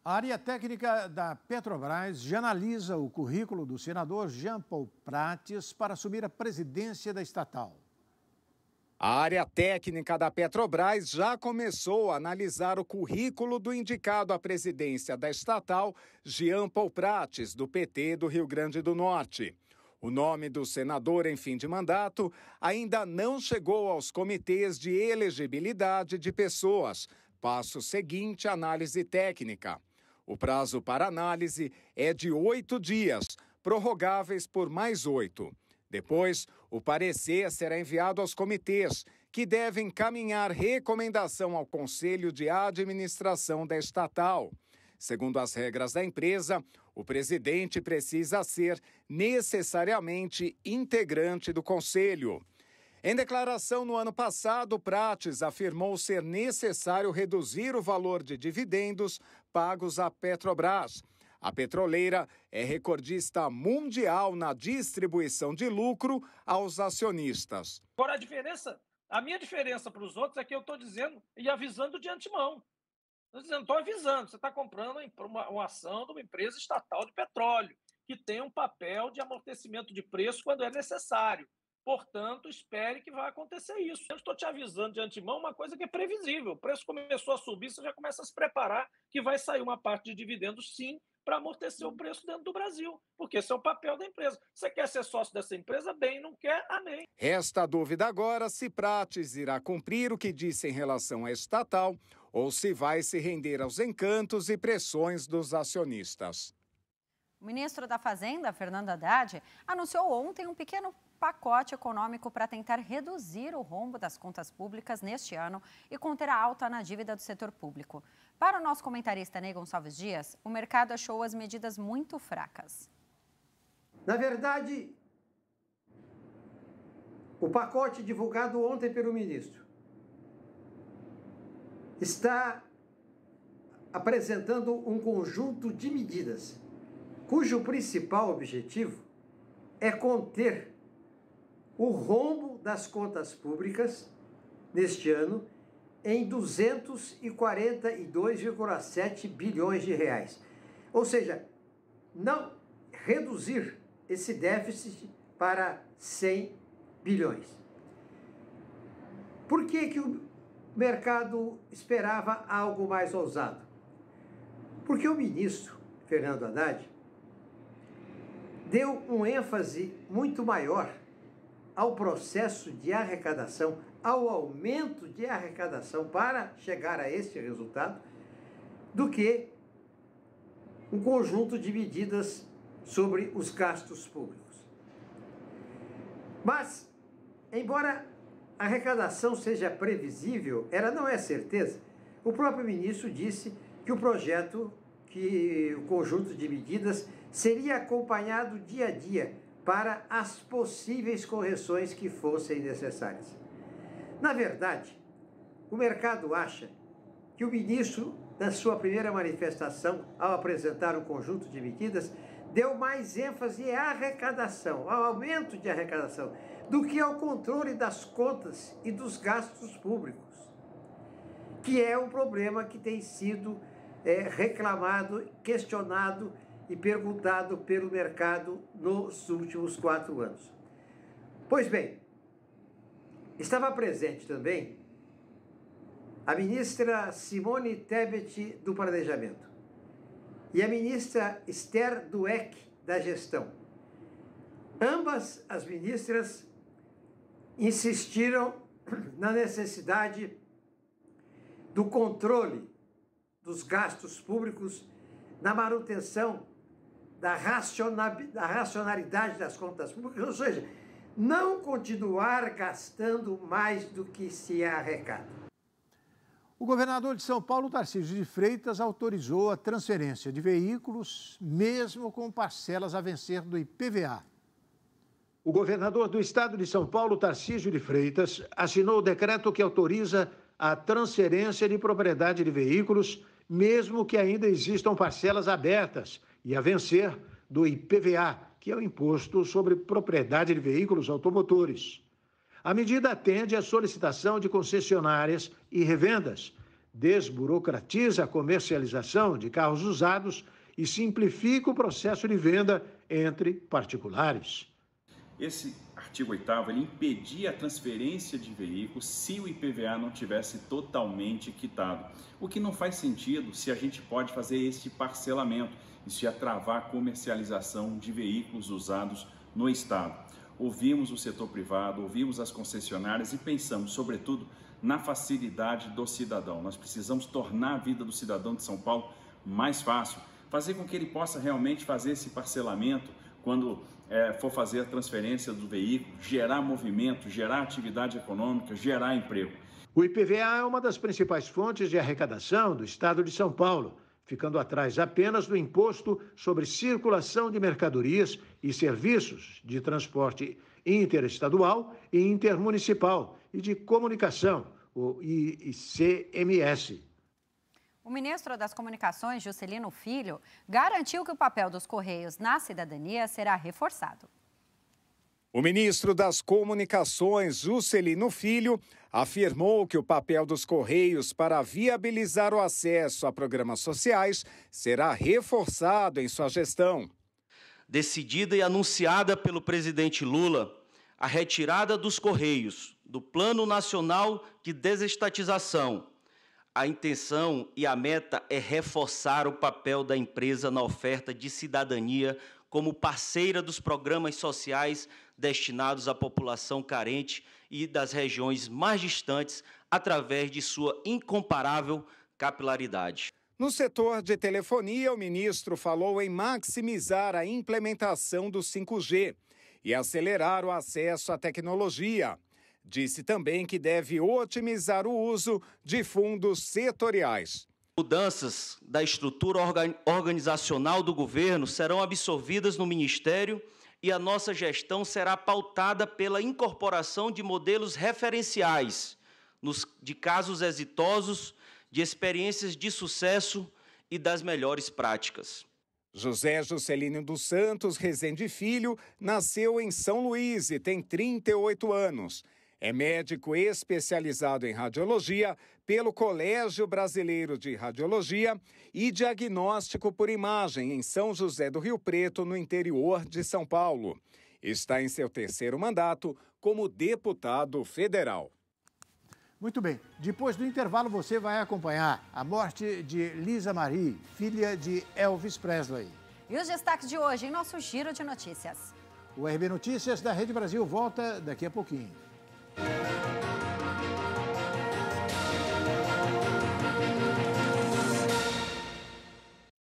A área técnica da Petrobras já analisa o currículo do senador Jean Paul Prates para assumir a presidência da estatal. A área técnica da Petrobras já começou a analisar o currículo do indicado à presidência da estatal, Jean Paul Prates, do PT do Rio Grande do Norte. O nome do senador em fim de mandato ainda não chegou aos comitês de elegibilidade de pessoas. Passo seguinte, análise técnica. O prazo para análise é de 8 dias, prorrogáveis por mais 8. Depois, o parecer será enviado aos comitês, que devem encaminhar recomendação ao Conselho de Administração da estatal. Segundo as regras da empresa, o presidente precisa ser necessariamente integrante do conselho. Em declaração no ano passado, Prates afirmou ser necessário reduzir o valor de dividendos pagos à Petrobras. A petroleira é recordista mundial na distribuição de lucro aos acionistas. Agora, a minha diferença para os outros é que eu estou dizendo e avisando de antemão. Estou avisando, você está comprando uma ação de uma empresa estatal de petróleo, que tem um papel de amortecimento de preço quando é necessário. Portanto, espere que vai acontecer isso. Eu estou te avisando de antemão uma coisa que é previsível. O preço começou a subir, você já começa a se preparar que vai sair uma parte de dividendos, sim, para amortecer o preço dentro do Brasil, porque esse é o papel da empresa. Você quer ser sócio dessa empresa? Bem, não quer? Amém. Resta a dúvida agora se Prates irá cumprir o que disse em relação à estatal ou se vai se render aos encantos e pressões dos acionistas. O ministro da Fazenda, Fernando Haddad, anunciou ontem um pequeno pacote econômico para tentar reduzir o rombo das contas públicas neste ano e conter a alta na dívida do setor público. Para o nosso comentarista Ney Gonçalves Dias, o mercado achou as medidas muito fracas. Na verdade, o pacote divulgado ontem pelo ministro está apresentando um conjunto de medidas cujo principal objetivo é conter o rombo das contas públicas neste ano em 242,7 bilhões de reais. Ou seja, não reduzir esse déficit para 100 bilhões. Por que o mercado esperava algo mais ousado? Porque o ministro Fernando Haddad deu um ênfase muito maior ao processo de arrecadação, ao aumento de arrecadação para chegar a este resultado, do que um conjunto de medidas sobre os gastos públicos. Mas, embora a arrecadação seja previsível, ela não é certeza. O próprio ministro disse que o conjunto de medidas seria acompanhado dia a dia para as possíveis correções que fossem necessárias. Na verdade, o mercado acha que o ministro, na sua primeira manifestação, ao apresentar um conjunto de medidas, deu mais ênfase à arrecadação, ao aumento de arrecadação, do que ao controle das contas e dos gastos públicos, que é um problema que tem sido reclamado, questionado e perguntado pelo mercado nos últimos 4 anos. Pois bem, estava presente também a ministra Simone Tebet do Planejamento e a ministra Esther Dweck da Gestão. Ambas as ministras insistiram na necessidade do controle dos gastos públicos, na manutenção da racionalidade das contas públicas, ou seja, não continuar gastando mais do que se arrecada. O governador de São Paulo, Tarcísio de Freitas, autorizou a transferência de veículos, mesmo com parcelas a vencer do IPVA. O governador do estado de São Paulo, Tarcísio de Freitas, assinou o decreto que autoriza a transferência de propriedade de veículos, mesmo que ainda existam parcelas abertas e a vencer do IPVA, que é o Imposto sobre Propriedade de Veículos Automotores. A medida atende à solicitação de concessionárias e revendas, desburocratiza a comercialização de carros usados e simplifica o processo de venda entre particulares. Esse artigo 8º, ele impedia a transferência de veículos se o IPVA não tivesse totalmente quitado. O que não faz sentido se a gente pode fazer este parcelamento. Isso ia travar a comercialização de veículos usados no Estado. Ouvimos o setor privado, ouvimos as concessionárias e pensamos, sobretudo, na facilidade do cidadão. Nós precisamos tornar a vida do cidadão de São Paulo mais fácil, fazer com que ele possa realmente fazer esse parcelamento quando for fazer a transferência do veículo, gerar movimento, gerar atividade econômica, gerar emprego. O IPVA é uma das principais fontes de arrecadação do Estado de São Paulo, ficando atrás apenas do Imposto sobre Circulação de Mercadorias e Serviços de Transporte Interestadual e Intermunicipal e de Comunicação, o ICMS. O ministro das Comunicações, Juscelino Filho, garantiu que o papel dos Correios na cidadania será reforçado. O ministro das Comunicações, Juscelino Filho, afirmou que o papel dos Correios para viabilizar o acesso a programas sociais será reforçado em sua gestão. Decidida e anunciada pelo presidente Lula, a retirada dos Correios do Plano Nacional de Desestatização. A intenção e a meta é reforçar o papel da empresa na oferta de cidadania como parceira dos programas sociais destinados à população carente e das regiões mais distantes, através de sua incomparável capilaridade. No setor de telefonia, o ministro falou em maximizar a implementação do 5G e acelerar o acesso à tecnologia. Disse também que deve otimizar o uso de fundos setoriais. Mudanças da estrutura organizacional do governo serão absorvidas no Ministério e a nossa gestão será pautada pela incorporação de modelos referenciais de casos exitosos, de experiências de sucesso e das melhores práticas. José Juscelino dos Santos Rezende Filho nasceu em São Luís e tem 38 anos. É médico especializado em radiologia pelo Colégio Brasileiro de Radiologia e diagnóstico por imagem em São José do Rio Preto, no interior de São Paulo. Está em seu terceiro mandato como deputado federal. Muito bem. Depois do intervalo, você vai acompanhar a morte de Lisa Marie, filha de Elvis Presley. E os destaques de hoje em nosso Giro de Notícias. O RB Notícias da Rede Brasil volta daqui a pouquinho.